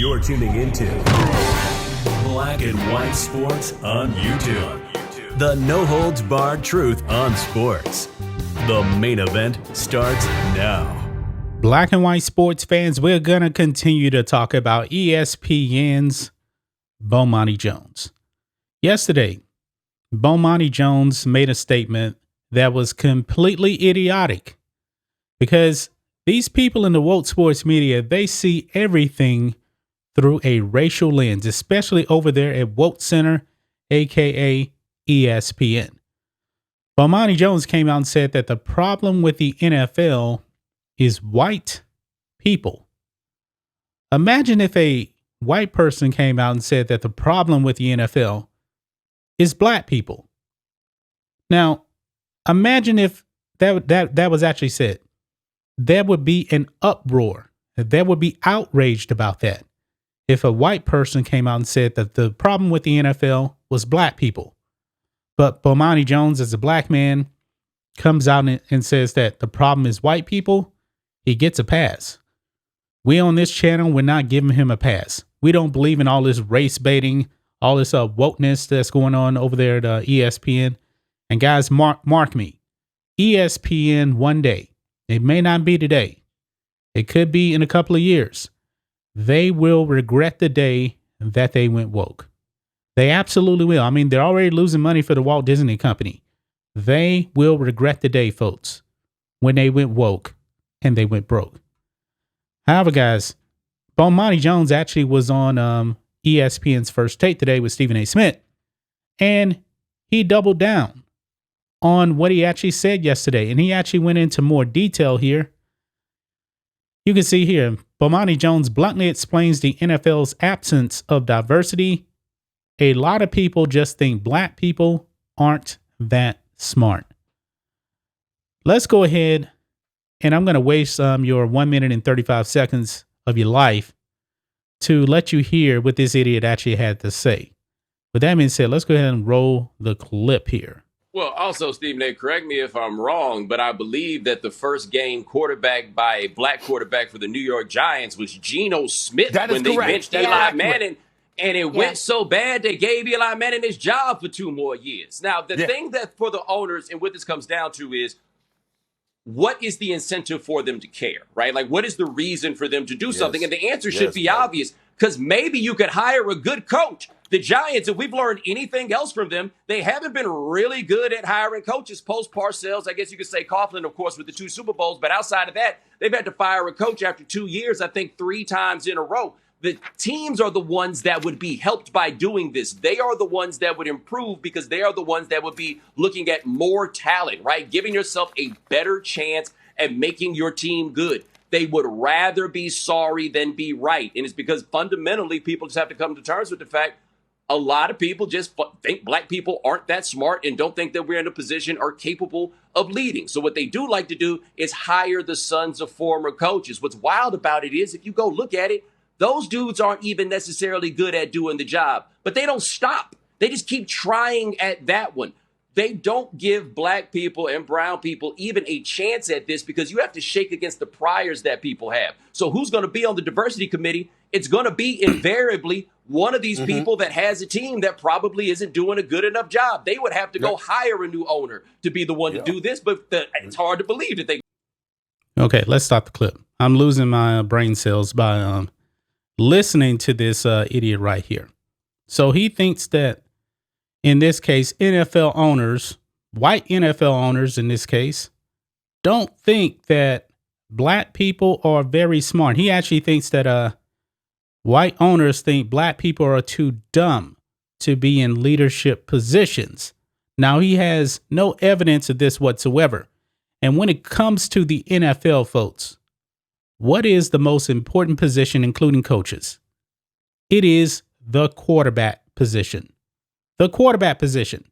You're tuning into Black and White Sports on YouTube. The no-holds-barred truth on sports. The main event starts now. Black and White Sports fans, we're going to continue to talk about ESPN's Bomani Jones. Yesterday, Bomani Jones made a statement that was completely idiotic because these people in the woke sports media, they see everything through a racial lens, especially over there at Woke Center, aka ESPN. Bomani Jones came out and said that the problem with the NFL is white people. Imagine if a white person came out and said that the problem with the NFL is black people. Now, imagine if that was actually said. There would be an uproar. There would be outraged about that if a white person came out and said that the problem with the NFL was black people. But Bomani Jones, as a black man, comes out and says that the problem is white people. He gets a pass. We on this channel, we're not giving him a pass. We don't believe in all this race baiting, all this wokeness that's going on over there at ESPN. And guys, mark me. ESPN one day, it may not be today. It could be in a couple of years. They will regret the day that they went woke. They absolutely will. I mean, they're already losing money for the Walt Disney Company. They will regret the day, folks, when they went woke and they went broke. However, guys, Bomani Jones actually was on ESPN's First Take today with Stephen A. Smith, and he doubled down on what he actually said yesterday, and he actually went into more detail here. You can see here, Bomani Jones bluntly explains the NFL's absence of diversity. A lot of people just think black people aren't that smart. Let's go ahead, and I'm going to waste your 1 minute and 35 seconds of your life to let you hear what this idiot actually had to say. With that being said, let's go ahead and roll the clip here. Well, also, Stephen A., correct me if I'm wrong, but I believe that the first game quarterback by a black quarterback for the New York Giants was Geno Smith when they benched Eli Manning. And it went so bad they gave Eli Manning his job for 2 more years. Now, the thing that for the owners and what this comes down to is, what is the incentive for them to care, right? Like, what is the reason for them to do something? And the answer should be obvious, because maybe you could hire a good coach. The Giants, if we've learned anything else from them, they haven't been really good at hiring coaches. Post Parcells, I guess you could say Coughlin, of course, with the 2 Super Bowls. But outside of that, they've had to fire a coach after 2 years, I think 3 times in a row. The teams are the ones that would be helped by doing this. They are the ones that would improve because they are the ones that would be looking at more talent, right? Giving yourself a better chance at making your team good. They would rather be sorry than be right. And it's because fundamentally people just have to come to terms with the fact a lot of people just think black people aren't that smart and don't think that we're in a position or capable of leading. So what they do like to do is hire the sons of former coaches. What's wild about it is if you go look at it, those dudes aren't even necessarily good at doing the job, but they don't stop. They just keep trying at that one. They don't give black people and brown people even a chance at this because you have to shake against the priors that people have. So who's going to be on the diversity committee? It's going to be invariably one of these people that has a team that probably isn't doing a good enough job. They would have to go hire a new owner to be the one to do this, but it's hard to believe that they. Okay, let's stop the clip. I'm losing my brain cells by listening to this idiot right here. So he thinks that in this case, NFL owners, white NFL owners in this case, don't think that black people are very smart. He actually thinks that white owners think black people are too dumb to be in leadership positions. Now, he has no evidence of this whatsoever. And when it comes to the NFL, folks, what is the most important position, including coaches? It is the quarterback position. The quarterback position,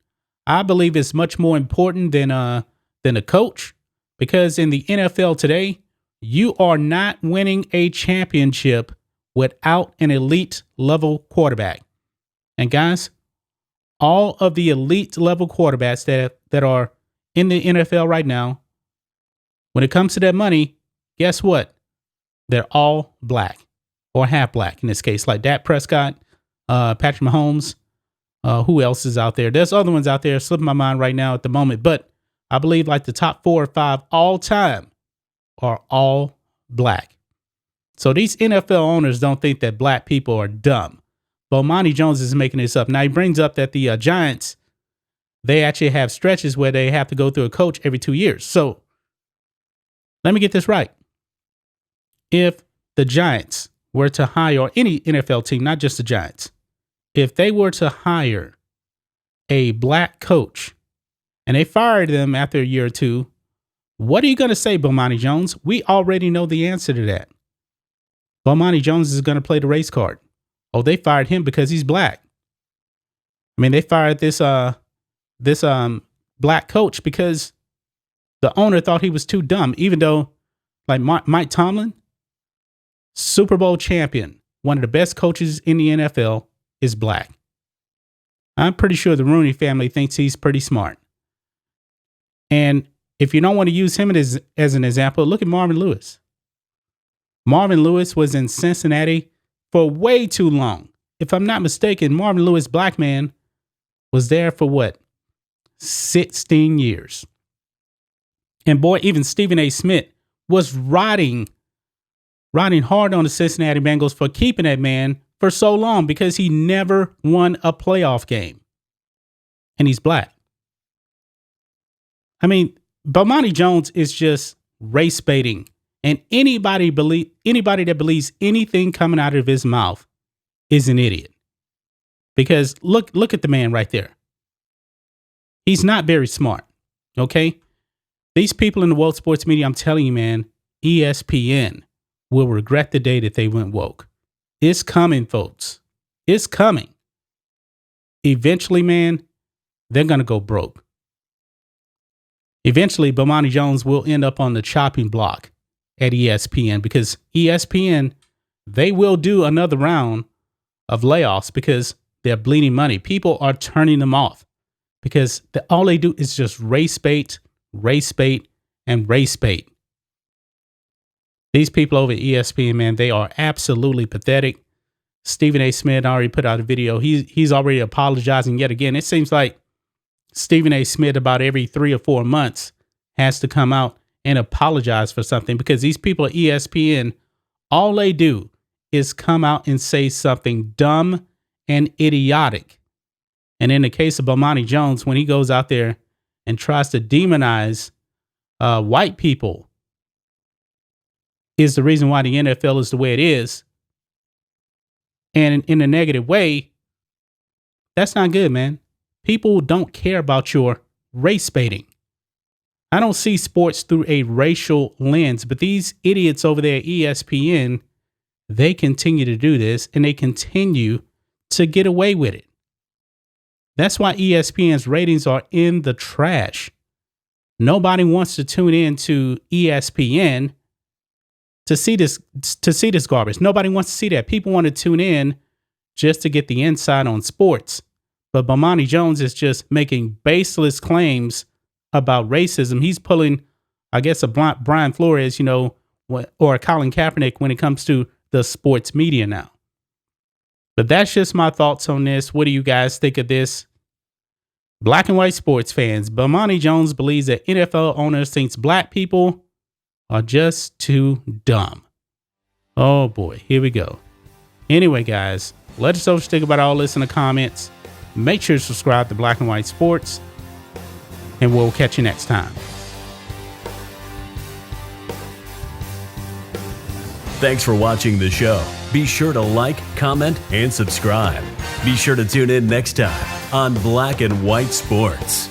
I believe, is much more important than a coach, because in the NFL today, you are not winning a championship without an elite level quarterback. And guys, all of the elite level quarterbacks that are in the NFL right now, when it comes to that money, guess what? They're all black. or half black in this case, like Dak Prescott, Patrick Mahomes. Who else is out there? There's other ones out there slipping my mind right now at the moment, but I believe like the top 4 or 5 all time are all black. So these NFL owners don't think that black people are dumb. Bomani Jones is making this up. Now he brings up that the Giants, they actually have stretches where they have to go through a coach every 2 years. So let me get this right. If the Giants were to hire, or any NFL team, not just the Giants, if they were to hire a black coach and they fired them after a year or two, what are you going to say, Bomani Jones? We already know the answer to that. Bomani Jones is going to play the race card. Oh, they fired him because he's black. I mean, they fired this black coach because the owner thought he was too dumb, even though, like Mike Tomlin, Super Bowl champion, one of the best coaches in the NFL, is black. I'm pretty sure the Rooney family thinks he's pretty smart. And if you don't want to use him as an example, look at Marvin Lewis. Marvin Lewis was in Cincinnati for way too long. If I'm not mistaken, Marvin Lewis, black man, was there for what? 16 years. And boy, even Stephen A. Smith was riding hard on the Cincinnati Bengals for keeping that man for so long because he never won a playoff game. And he's black. I mean, Bomani Jones is just race baiting. And anybody that believes anything coming out of his mouth is an idiot. Because look at the man right there. He's not very smart. Okay? These people in the world sports media, I'm telling you, man, ESPN will regret the day that they went woke. It's coming, folks. It's coming. Eventually, man, they're going to go broke. Eventually, Bomani Jones will end up on the chopping block at ESPN because ESPN, they will do another round of layoffs because they're bleeding money. People are turning them off because all they do is just race bait, and race bait. These people over at ESPN, man, they are absolutely pathetic. Stephen A. Smith already put out a video. He's already apologizing yet again. It seems like Stephen A. Smith about every 3 or 4 months has to come out and apologize for something because these people at ESPN, all they do is come out and say something dumb and idiotic. And in the case of Bomani Jones, when he goes out there and tries to demonize white people, is the reason why the NFL is the way it is. And in a negative way, that's not good, man. People don't care about your race baiting. I don't see sports through a racial lens, but these idiots over there at ESPN, they continue to do this and they continue to get away with it. That's why ESPN's ratings are in the trash. Nobody wants to tune in to ESPN to see this garbage. Nobody wants to see that. People want to tune in just to get the insight on sports. But Bomani Jones is just making baseless claims about racism. He's pulling, I guess, a Brian Flores, or a Colin Kaepernick when it comes to the sports media now. But that's just my thoughts on this. What do you guys think of this? Black and white sports fans, Bomani Jones believes that NFL owners think black people are just too dumb. Oh boy, here we go. Anyway, guys, let us know what you think about all this in the comments. Make sure to subscribe to Black and White Sports, and we'll catch you next time. Thanks for watching the show. Be sure to like, comment, and subscribe. Be sure to tune in next time on Black and White Sports.